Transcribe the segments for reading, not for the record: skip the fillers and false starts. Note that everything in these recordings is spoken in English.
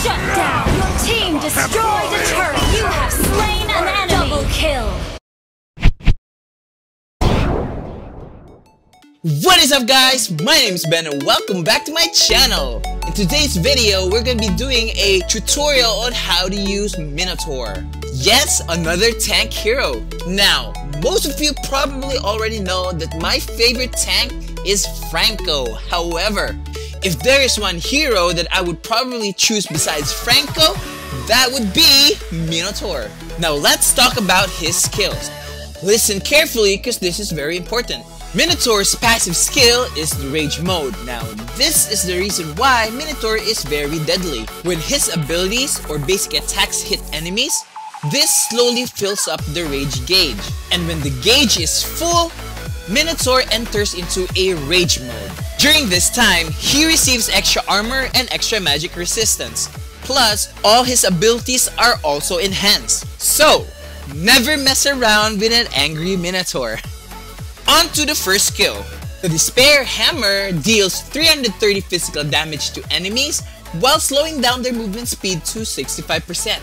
Shut down! Your team destroyed a turret! You have slain an enemy! Double kill! What is up, guys? My name is Ben and welcome back to my channel. In today's video, we're going to be doing a tutorial on how to use Minotaur. Yes, another tank hero. Now, most of you probably already know that my favorite tank is Franco. However, if there is one hero that I would probably choose besides Franco, that would be Minotaur. Now, let's talk about his skills. Listen carefully because this is very important. Minotaur's passive skill is the Rage Mode. Now, this is the reason why Minotaur is very deadly. When his abilities or basic attacks hit enemies, this slowly fills up the Rage gauge. And when the gauge is full, Minotaur enters into a Rage Mode. During this time, he receives extra armor and extra magic resistance. Plus, all his abilities are also enhanced. So, never mess around with an angry Minotaur. On to the first skill. The Despair Hammer deals 330 physical damage to enemies while slowing down their movement speed to 65%.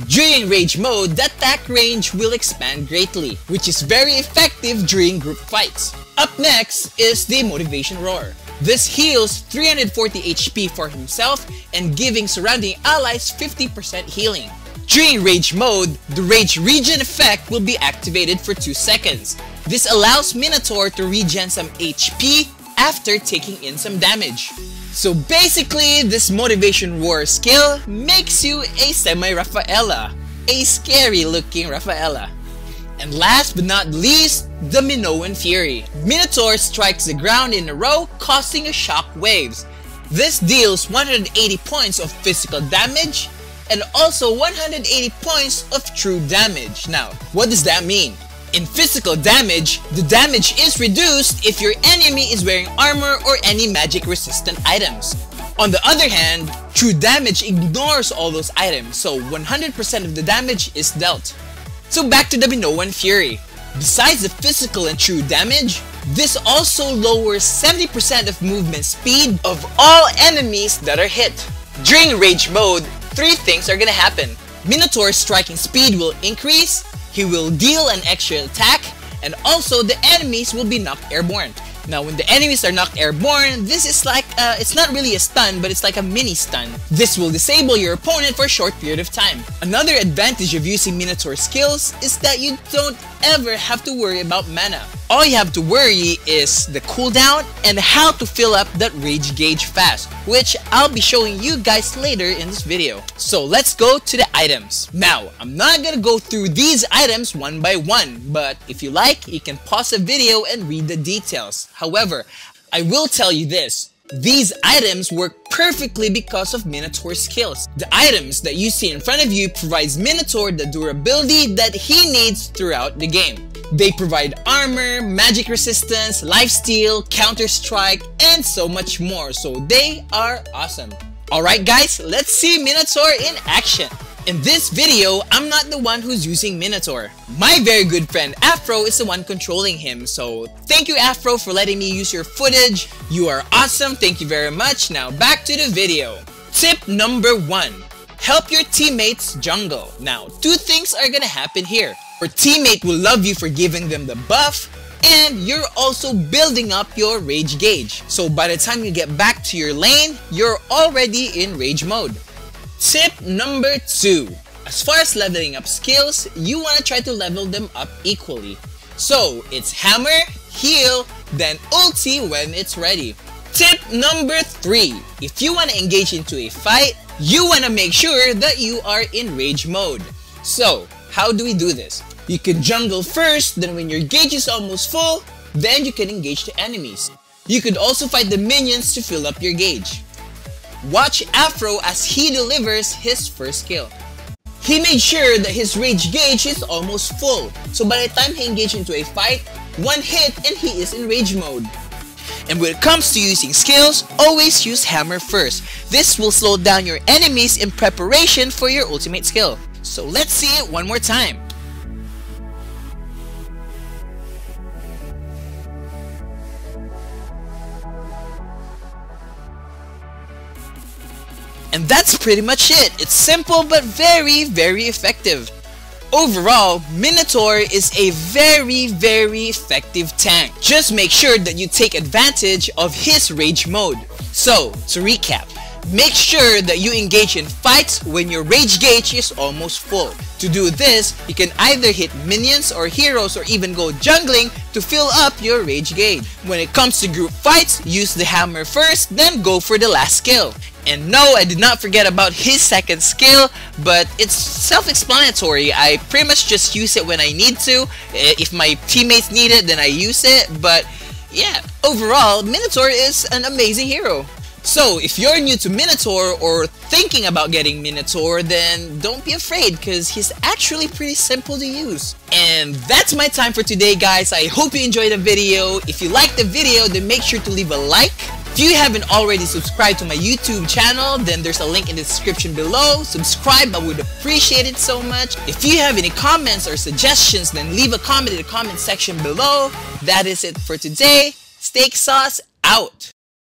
During Rage Mode, the attack range will expand greatly, which is very effective during group fights. Up next is the Motivation Roar. This heals 340 HP for himself and giving surrounding allies 50% healing. During Rage Mode, the Rage Regen effect will be activated for 2 seconds. This allows Minotaur to regen some HP after taking in some damage. So basically, this Motivation Roar skill makes you a semi-Rafaela, a scary looking Rafaela. And last but not least, the Minoan Fury. Minotaur strikes the ground in a row, causing a shock waves. This deals 180 points of physical damage and also 180 points of true damage. Now, what does that mean? In physical damage, the damage is reduced if your enemy is wearing armor or any magic resistant items. On the other hand, true damage ignores all those items, so 100% of the damage is dealt. So back to the Minoan Fury. Besides the physical and true damage, this also lowers 70% of movement speed of all enemies that are hit. During Rage Mode, 3 things are gonna happen. Minotaur's striking speed will increase, he will deal an extra attack, and also the enemies will be knocked airborne. Now, when the enemies are knocked airborne, this is like, it's not really a stun, but it's like a mini stun. This will disable your opponent for a short period of time. Another advantage of using Minotaur skills is that you don't ever have to worry about mana. All you have to worry is the cooldown and how to fill up that rage gauge fast, which I'll be showing you guys later in this video. So let's go to the items. Now, I'm not gonna go through these items one by one, but if you like, you can pause the video and read the details. However, I will tell you this. These items work perfectly because of Minotaur's skills. The items that you see in front of you provides Minotaur the durability that he needs throughout the game. They provide armor, magic resistance, lifesteal, counter strike, and so much more, so they are awesome. Alright guys, let's see Minotaur in action. In this video, I'm not the one who's using Minotaur. My very good friend Afro is the one controlling him, so thank you Afro for letting me use your footage. You are awesome, thank you very much. Now back to the video. Tip number 1. Help your teammates jungle. Now, 2 things are gonna happen here. Your teammate will love you for giving them the buff, and you're also building up your rage gauge. So by the time you get back to your lane, you're already in rage mode. Tip number 2. As far as leveling up skills, you want to try to level them up equally. So it's hammer, heal, then ulti when it's ready. Tip number 3. If you want to engage into a fight, you want to make sure that you are in rage mode. So how do we do this? You can jungle first, then when your gauge is almost full, then you can engage the enemies. You could also fight the minions to fill up your gauge. Watch Afro as he delivers his first kill. He made sure that his rage gauge is almost full, so by the time he engaged into a fight, 1 hit and he is in rage mode. And when it comes to using skills, always use hammer first. This will slow down your enemies in preparation for your ultimate skill. So let's see it one more time. And that's pretty much it. It's simple but very, very effective. Overall, Minotaur is a very, very effective tank. Just make sure that you take advantage of his rage mode. So, to recap, make sure that you engage in fights when your rage gauge is almost full. To do this, you can either hit minions or heroes or even go jungling to fill up your rage gauge. When it comes to group fights, use the hammer first, then go for the last skill. And no, I did not forget about his second skill, but it's self-explanatory. I pretty much just use it when I need to. If my teammates need it, then I use it. But yeah, overall, Minotaur is an amazing hero. So if you're new to Minotaur or thinking about getting Minotaur, then don't be afraid because he's actually pretty simple to use. And that's my time for today, guys. I hope you enjoyed the video. If you liked the video, then make sure to leave a like. If you haven't already subscribed to my YouTube channel, then there's a link in the description below. Subscribe, I would appreciate it so much. If you have any comments or suggestions, then leave a comment in the comment section below. That is it for today. SteakSauce out!